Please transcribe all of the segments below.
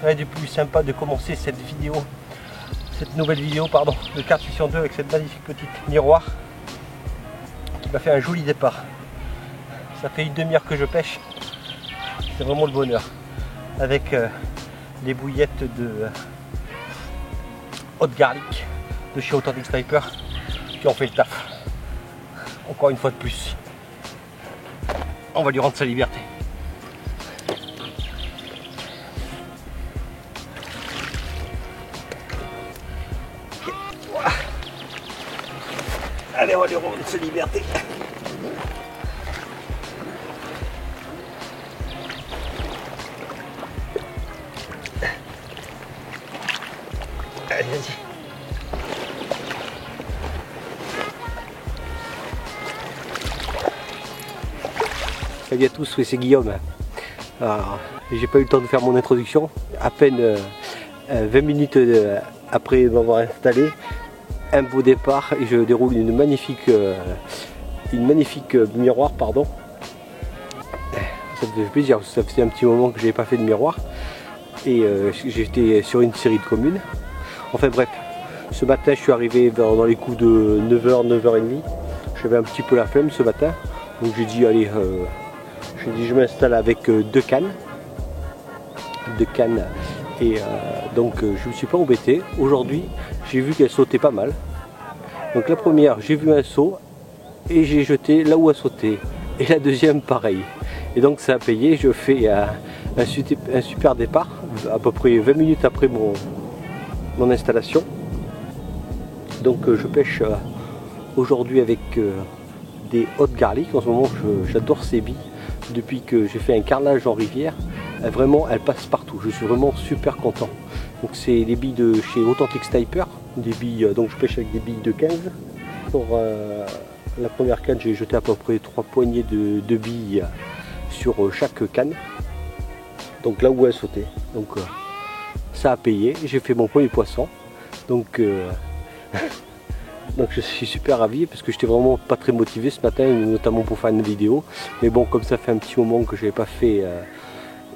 Ouais, du plus sympa de commencer cette nouvelle vidéo pardon, de Kart Session 2 avec cette magnifique petite miroir qui m'a fait un joli départ. Ça fait une demi-heure que je pêche, c'est vraiment le bonheur avec les bouillettes de hot garlic de chez Authentic Sniper qui ont fait le taf. Encore une fois de plus, on va lui rendre sa liberté. Allez, on va lui rendre sa liberté. Allez, vas-y. Salut à tous, oui, c'est Guillaume. Alors, j'ai pas eu le temps de faire mon introduction. À peine 20 minutes après m'avoir installé. Un beau départ et je déroule une magnifique miroir pardon. Ça me fait plaisir, ça faisait un petit moment que j'avais pas fait de miroir et j'étais sur une série de communes. Enfin bref, ce matin je suis arrivé dans les coups de 9h, 9h30. J'avais un petit peu la flemme ce matin, donc j'ai dit allez, je m'installe avec deux cannes et donc je me suis pas embêté. Aujourd'hui j'ai vu qu'elle sautait pas mal. Donc la première j'ai vu un saut et j'ai jeté là où elle sautait. Et la deuxième pareil. Et donc ça a payé, je fais un super départ, à peu près 20 minutes après mon installation. Donc je pêche aujourd'hui avec des hot garlic. En ce moment j'adore ces billes. Depuis que j'ai fait un carrelage en rivière, vraiment elles passent partout. Je suis vraiment super content. Donc c'est les billes de chez Authentic Sniper, des billes, donc je pêche avec des billes de 15. Pour la première canne, j'ai jeté à peu près 3 poignées de billes sur chaque canne. Donc là où elle sautait. Donc ça a payé. J'ai fait mon premier poisson. Donc, donc je suis super ravi parce que j'étais vraiment pas très motivé ce matin, notamment pour faire une vidéo. Mais bon, comme ça fait un petit moment que je n'avais pas fait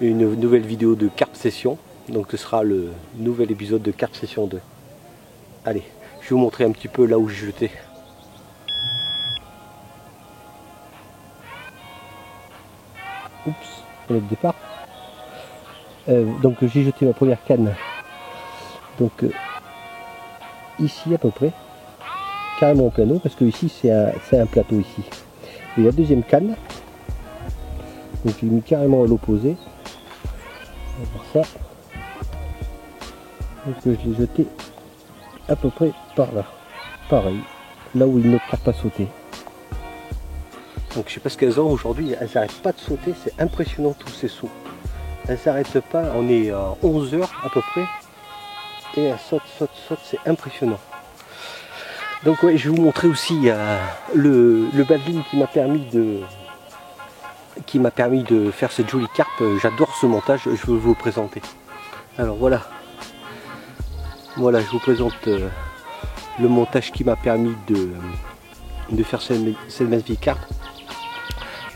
une nouvelle vidéo de Kart Session. Donc ce sera le nouvel épisode de Kart Session 2. Allez, je vais vous montrer un petit peu là où j'ai jeté. Oups, on est de départ. Donc j'ai jeté ma première canne. Donc ici à peu près, carrément au plein eau, parce que ici c'est un plateau ici. Et la deuxième canne, donc j'ai mis carrément à l'opposé. On va voir ça. Donc je l'ai jeté à peu près par là, pareil, là où il ne part pas sauter. Donc je sais pas ce qu'elles ont aujourd'hui, elles n'arrêtent pas de sauter, c'est impressionnant tous ces sauts. Elles n'arrêtent pas, on est à 11 h à peu près, et elles sautent, c'est impressionnant. Donc ouais, je vais vous montrer aussi le badling qui m'a permis de faire cette jolie carpe. J'adore ce montage, je vais vous le présenter. Alors voilà. Voilà, je vous présente le montage qui m'a permis de faire cette magnifique carte.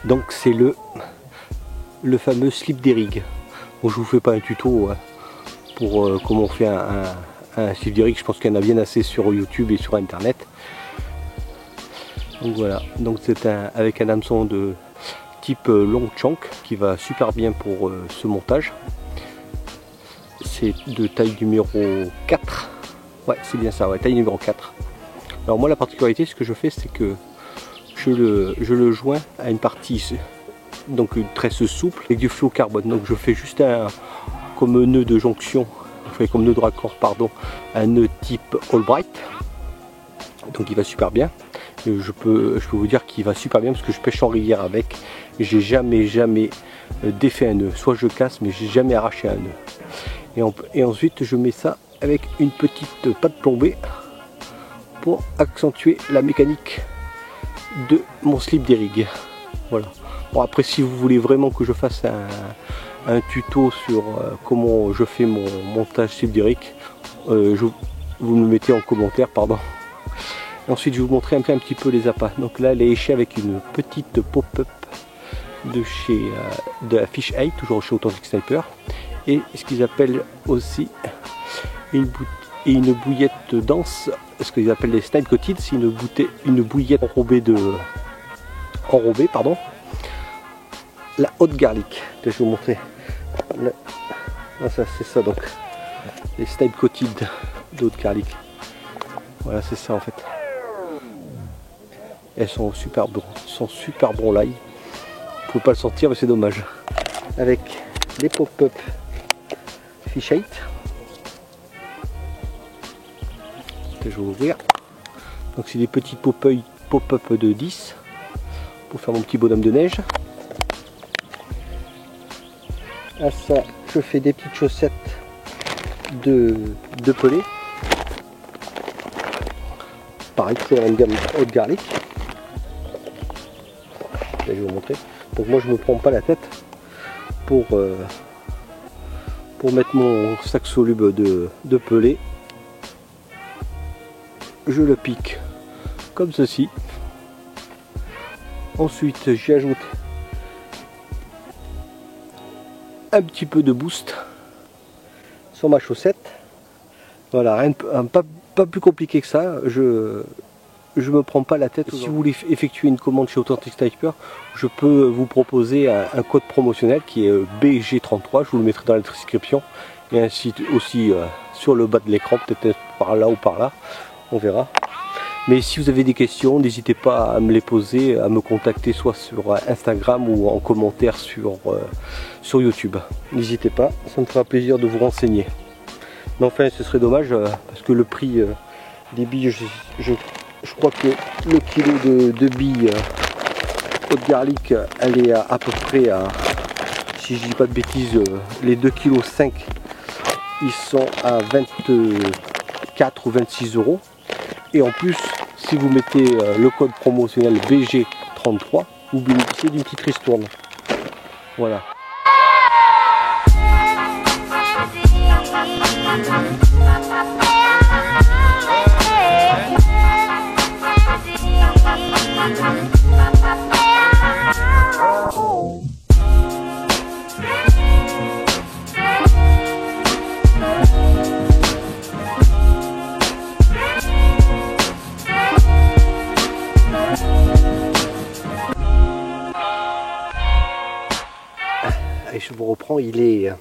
Donc c'est le fameux slip des rigs. Bon, je vous fais pas un tuto pour comment on fait un slip des rigs. Je pense qu'il y en a bien assez sur YouTube et sur internet. Donc voilà, donc c'est avec un hameçon de type long chunk qui va super bien pour ce montage. C'est de taille numéro 4. Ouais, c'est bien ça, ouais, taille numéro 4. Alors moi la particularité, ce que je fais, c'est que je le joins à une partie, donc une tresse souple avec du fluocarbone. Donc je fais juste comme nœud de jonction, enfin comme nœud de raccord, pardon, un nœud type Albright. Donc il va super bien. Et je peux vous dire qu'il va super bien parce que je pêche en rivière avec. J'ai jamais défait un nœud. Soit je casse, mais j'ai jamais arraché un nœud. Et ensuite je mets ça avec une petite pâte plombée pour accentuer la mécanique de mon slip d'Erig. Voilà. Bon, après, si vous voulez vraiment que je fasse un tuto sur comment je fais mon montage slip d'Erig, vous me le mettez en commentaire, pardon. Ensuite, je vais vous montrer un petit peu les appâts. Donc là, elle est échée avec une petite pop-up de chez de la Fish 8, toujours chez Authentic Sniper, et ce qu'ils appellent aussi une bouillette dense, ce qu'ils appellent les Snipe Coated, c'est une bouillette enrobée, pardon. La haute garlic, je vais vous montrer. Ça c'est ça, donc les Snipe Coated de haute garlic. Voilà, c'est ça en fait. Elles sont super bons l'ail. Vous pouvez pas le sentir, mais c'est dommage. Avec les pop-up Fish 8. Je vais ouvrir. Donc c'est des petits pop-up de 10 pour faire mon petit bonhomme de neige. À ça, je fais des petites chaussettes de pelé. Pareil, c'est une gamme haute garlic. Là, je vais vous montrer. Donc moi je me prends pas la tête pour mettre mon sac soluble de pelé. Je le pique comme ceci. Ensuite j'y ajoute un petit peu de boost sur ma chaussette. Voilà, rien pas plus compliqué que ça. Je me prends pas la tête. Si vous voulez effectuer une commande chez Authentic Sniper, je peux vous proposer un code promotionnel qui est BG33. Je vous le mettrai dans la description et ainsi aussi sur le bas de l'écran, peut-être par là ou par là, on verra. Mais si vous avez des questions, n'hésitez pas à me les poser, à me contacter soit sur Instagram ou en commentaire sur YouTube. N'hésitez pas, ça me fera plaisir de vous renseigner. Mais enfin, ce serait dommage parce que le prix des billes, je crois que le kilo de billes haute garlic, elle est à peu près à, si je dis pas de bêtises, les 2,5 kg, ils sont à 24 ou 26 €. Et en plus, si vous mettez le code promotionnel BG33, vous bénéficiez d'une petite ristourne. Voilà. Et je vous reprends, il est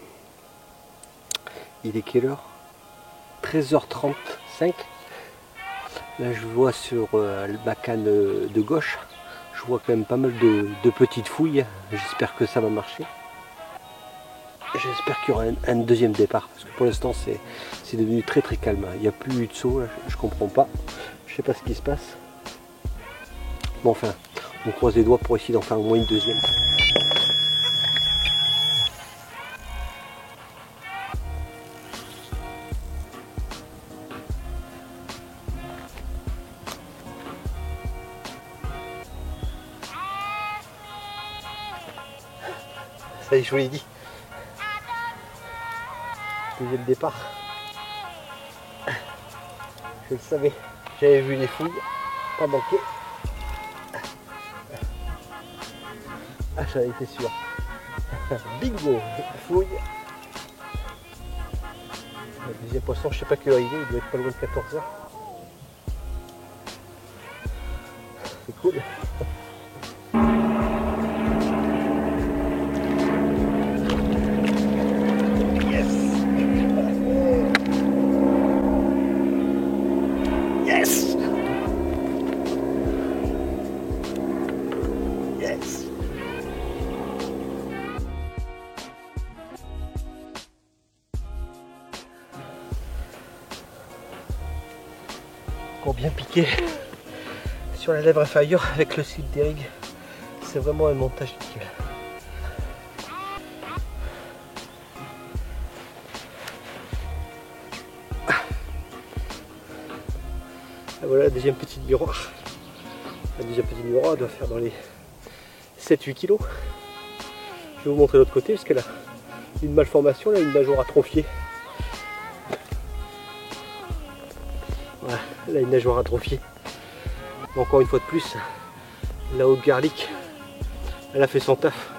quelle heure? 13h35. Là je vois sur ma canne de gauche, je vois quand même pas mal de petites fouilles. J'espère que ça va marcher. J'espère qu'il y aura un deuxième départ, parce que pour l'instant c'est devenu très calme. Il n'y a plus de saut, là, je comprends pas. Je sais pas ce qui se passe. Bon, enfin, on croise les doigts pour essayer d'en faire au moins une deuxième. Ça y est, je vous l'ai dit. Deuxième départ. Je le savais. J'avais vu les fouilles. Pas manqué. Ah, j'en étais sûr. Bingo. Fouille. Le deuxième poisson, je sais pas quelle heure il doit être pas loin de 14 h. C'est cool. Bien piqué sur la lèvre inférieure avec le slip d'Erig. C'est vraiment un montage nickel. Et voilà la deuxième petite miroir. La deuxième petite miroir doit faire dans les 7-8 kg. Je vais vous montrer l'autre côté parce qu'elle a une malformation, là, une nageoire atrophiée. Voilà, là une nageoire atrophiée. Mais encore une fois de plus, la haute garlic, elle a fait son taf.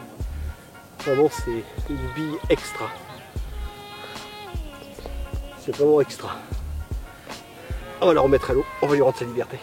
Vraiment c'est une bille extra. C'est vraiment extra. On va la remettre à l'eau, on va lui rendre sa liberté.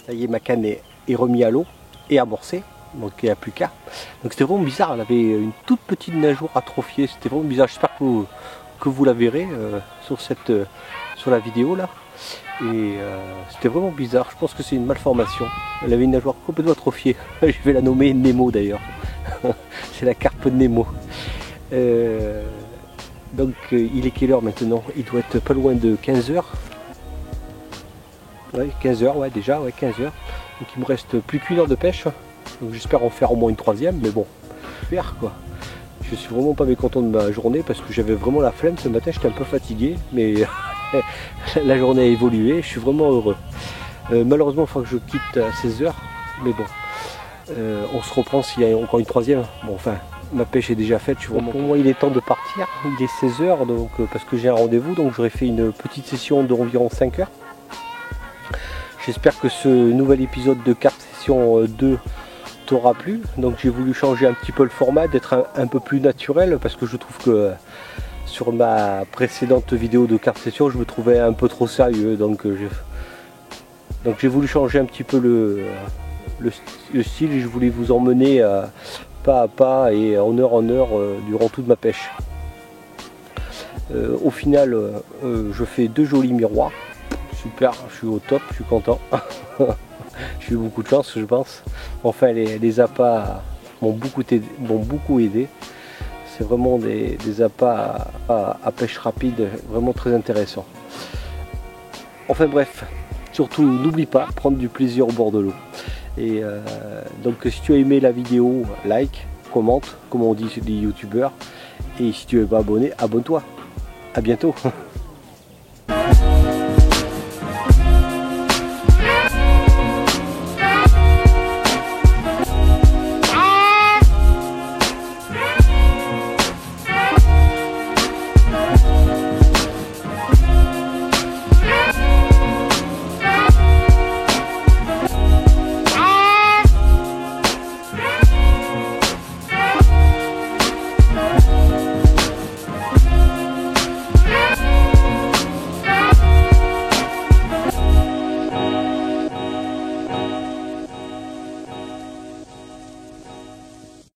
Ça y est, ma canne est remise à l'eau et amorcée, donc il n'y a plus qu'à. Donc c'était vraiment bizarre, elle avait une toute petite nageoire atrophiée, c'était vraiment bizarre. J'espère que vous la verrez sur la vidéo là. Et c'était vraiment bizarre, je pense que c'est une malformation. Elle avait une nageoire complètement atrophiée. Je vais la nommer Nemo d'ailleurs. C'est la carpe Nemo. Donc il est quelle heure maintenant? Il doit être pas loin de 15 h. Ouais, 15 h, ouais, déjà, ouais, 15 h. Donc il me reste plus qu'une heure de pêche. Donc j'espère en faire au moins une troisième, mais bon, faire quoi. Je suis vraiment pas mécontent de ma journée parce que j'avais vraiment la flemme ce matin, j'étais un peu fatigué, mais la journée a évolué, je suis vraiment heureux. Malheureusement, il faut que je quitte à 16 h, mais bon, on se reprend s'il y a encore une troisième. Bon, enfin, ma pêche est déjà faite, je suis vraiment... Pour moi, il est temps de partir, il est 16 h, donc, parce que j'ai un rendez-vous, donc j'aurais fait une petite session d'environ 5 heures. J'espère que ce nouvel épisode de Carpe Session 2 t'aura plu. Donc j'ai voulu changer un petit peu le format, d'être un peu plus naturel, parce que je trouve que sur ma précédente vidéo de Carpe Session, je me trouvais un peu trop sérieux. Donc j'ai voulu changer un petit peu le style et je voulais vous emmener pas à pas et en heure durant toute ma pêche. Au final, je fais 2 jolis miroirs. Super, je suis au top, je suis content. J'ai eu beaucoup de chance, je pense. Enfin, les appâts m'ont beaucoup aidé. C'est vraiment des appâts à pêche rapide, vraiment très intéressants. Enfin bref, surtout n'oublie pas, prendre du plaisir au bord de l'eau. Et donc si tu as aimé la vidéo, like, commente, comme on dit chez les youtubeurs. Et si tu n'es pas abonné, abonne-toi. À bientôt.